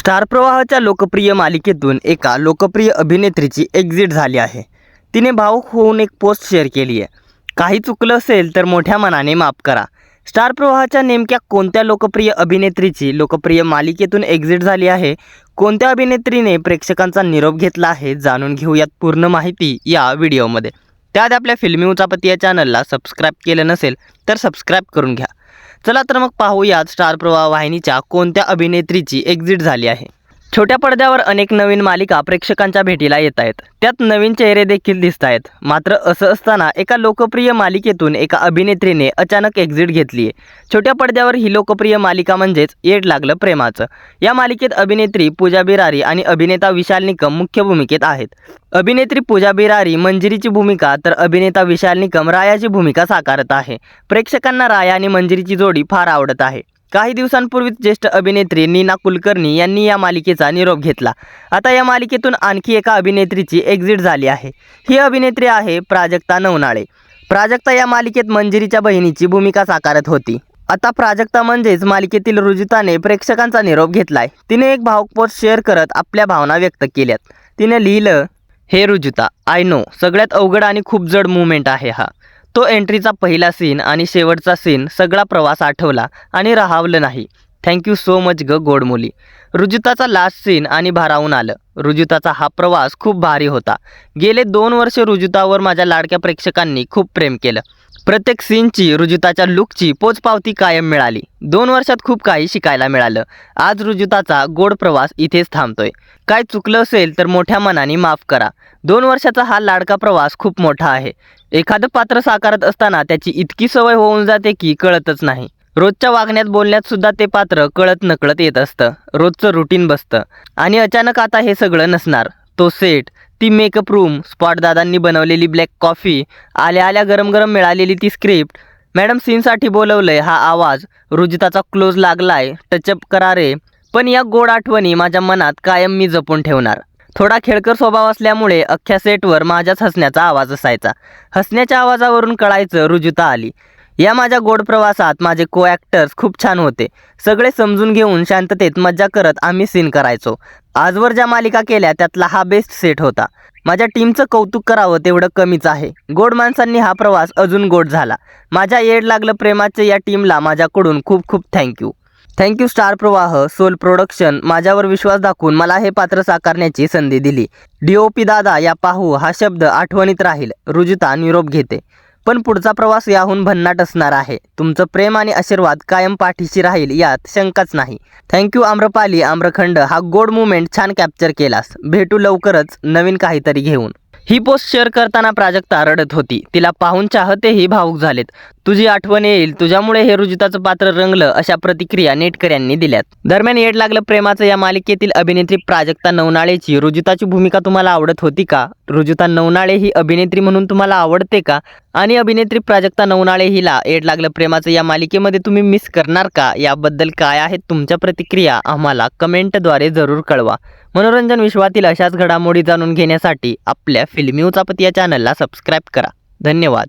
Star प्रवाहाच्या लोकप्रिय मालिकेतून एका लोकप्रिय अभिनेत्रीची एक्झिट झाली आहे। तिने भावुक होऊन एक पोस्ट शेअर केली आहे। काही चुकलं असेल तर मोठ्या मनाने माफ करा। स्टार प्रवाहाच्या नेमक्या कोणत्या लोकप्रिय अभिनेत्रीची लोकप्रिय मालिकेतून एक्झिट झाली आहे, कोणत्या अभिनेत्रीने प्रेक्षकांचा निरोप घेतला आहे, जाणून घेऊयात पूर्ण माहिती या व्हिडिओमध्ये। त्याआधी आपल्या फिल्मी उचापती या चॅनलला सबस्क्राईब केलं नसेल तर सबस्क्राईब करून घ्या। चला तर मग पाहूयात स्टार प्रवाह वाहिनीच्या कोणत्या अभिनेत्रीची एक्झिट झाली आहे। छोट्या पडद्यावर अनेक नवीन मालिका प्रेक्षकांच्या भेटीला येत आहेत, त्यात नवीन चेहरे देखील दिसत आहेत। मात्र असं असताना एका लोकप्रिय मालिकेतून एका अभिनेत्रीने अचानक एक्झिट घेतली आहे। छोट्या पडद्यावर ही लोकप्रिय मालिका म्हणजेच येड लागलं प्रेमाचं। या मालिकेत अभिनेत्री पूजा बिरारी आणि अभिनेता विशाल निकम मुख्य भूमिकेत आहेत। अभिनेत्री पूजा बिरारी मंजिरीची भूमिका तर अभिनेता विशाल निकम रायाची भूमिका साकारत आहे। प्रेक्षकांना राया आणि मंजिरीची जोडी फार आवडत आहे। काही दिवसांपूर्वीच ज्येष्ठ अभिनेत्री नीना कुलकर्णी यांनी या मालिकेचा निरोप घेतला। आता या मालिकेतून आणखी एका अभिनेत्रीची एक्झिट झाली आहे। ही अभिनेत्री आहे प्राजक्ता नवनाळे। प्राजक्ता या मालिकेत मंजिरीच्या बहिणीची भूमिका साकारत होती। आता प्राजक्ता म्हणजेच मालिकेतील रुजुताने प्रेक्षकांचा निरोप घेतलाय। तिने एक भावुक पोस्ट शेअर करत आपल्या भावना व्यक्त केल्यात। तिने लिहिलं, हे रुजुता, आय नो सगळ्यात अवघड आणि खूप जड मुवमेंट आहे हा। तो एंट्रीचा पहिला सीन आणि शेवटचा सीन, सगळा प्रवास आठवला आणि राहावलं नाही। थँक्यू सो मच ग गोड मुली। रुजुताचा लास्ट सीन आणि भारावून आलं। रुजुताचा हा प्रवास खूप भारी होता। गेले 2 वर्ष रुजुतावर माझ्या लाडक्या प्रेक्षकांनी खूप प्रेम केलं। प्रत्येक सीनची, रुजुताच्या लुकची पोचपावती कायम मिळाली। 2 वर्षात खूप काही शिकायला मिळालं। आज रुजुताचा गोड प्रवास इथेच थांबतोय। काय चुकलं असेल तर मोठ्या मनाने माफ करा। 2 वर्षाचा हा लाडका प्रवास खूप मोठा आहे। एखादं पात्र साकारत असताना त्याची इतकी सवय होऊन जाते की कळतच नाही। रोजच्या वागण्यात बोलण्यात सुद्धा ते पात्र कळत नकळत येत असतं। रोजचं रुटीन बसतं आणि अचानक आता हे सगळं नसणार। तो सेट, ती मेकअप रूम, स्पॉट दादांनी बनवलेली ब्लॅक कॉफी, आल्या आल्या गरम गरम मिळालेली ती स्क्रिप्ट, मॅडम सीनसाठी बोलवलंय हा आवाज, रुजुताचा क्लोज लागलाय, टचअप करा रे। पण या गोड आठवणी माझ्या मनात कायम मी जपून ठेवणार। थोडा खेळकर स्वभाव असल्यामुळे अख्ख्या सेटवर माझ्याच हसण्याचा आवाज असायचा। हसण्याच्या आवाजावरून कळायचं रुजुता आली। या माझ्या गोड प्रवासात माझे को ॲक्टर्स खूप छान होते। सगळे समजून घेऊन शांततेत मज्जा करत आम्ही सीन करायचो। आजवर ज्या मालिका केल्या त्यातला हा बेस्ट सेट होता। माझ्या टीमचं कौतुक करावं तेवढं कमीच आहे। गोड माणसांनी हा प्रवास अजून गोड झाला। माझ्या येड लागलं प्रेमाच्या या टीमला माझ्याकडून खूप खूप थँक्यू। थँक्यू स्टार प्रवाह, सोल प्रोडक्शन माझ्यावर विश्वास दाखवून मला हे पात्र साकारण्याची संधी दिली। DOP दादा या पाहू हा शब्द आठवणीत राहील। रुजुता निरोप घेते, पण पुढचा प्रवास याहून भन्नाट असणार आहे। तुमचं प्रेम आणि आशीर्वाद कायम पाठीशी राहील यात शंकाच नाही। थँक्यू आम्रपाली आम्रखंड, हा गोड मुवमेंट छान कॅप्चर केलास। भेटू लवकरच नवीन काहीतरी घेऊन। ही पोस्ट शेअर करताना प्राजक्ता रडत होती। तिला पाहून चाहतेही भावुक झालेत। तुझी आठवण येईल, तुझ्यामुळे हे रुजुताचं पात्र रंगलं, अशा प्रतिक्रिया नेटकऱ्यांनी दिल्यात। दरम्यान येड लागलं प्रेमाचं या मालिकेतील अभिनेत्री प्राजक्ता नवनाळेची रुजुताची भूमिका तुम्हाला आवडत होती का? रुजुता नवनाळे ही अभिनेत्री म्हणून तुम्हाला आवडते का? आणि अभिनेत्री प्राजक्ता नवनाळे हिला येड लागलं प्रेमाचं या मालिकेमध्ये तुम्ही मिस करणार का? याबद्दल काय आहेत तुमच्या प्रतिक्रिया आम्हाला कमेंटद्वारे जरूर कळवा। मनोरंजन विश्वातील अशाच घडामोडी जाणून घेण्यासाठी आपल्या फिल्मी उचापती या चॅनलला सबस्क्राईब करा। धन्यवाद।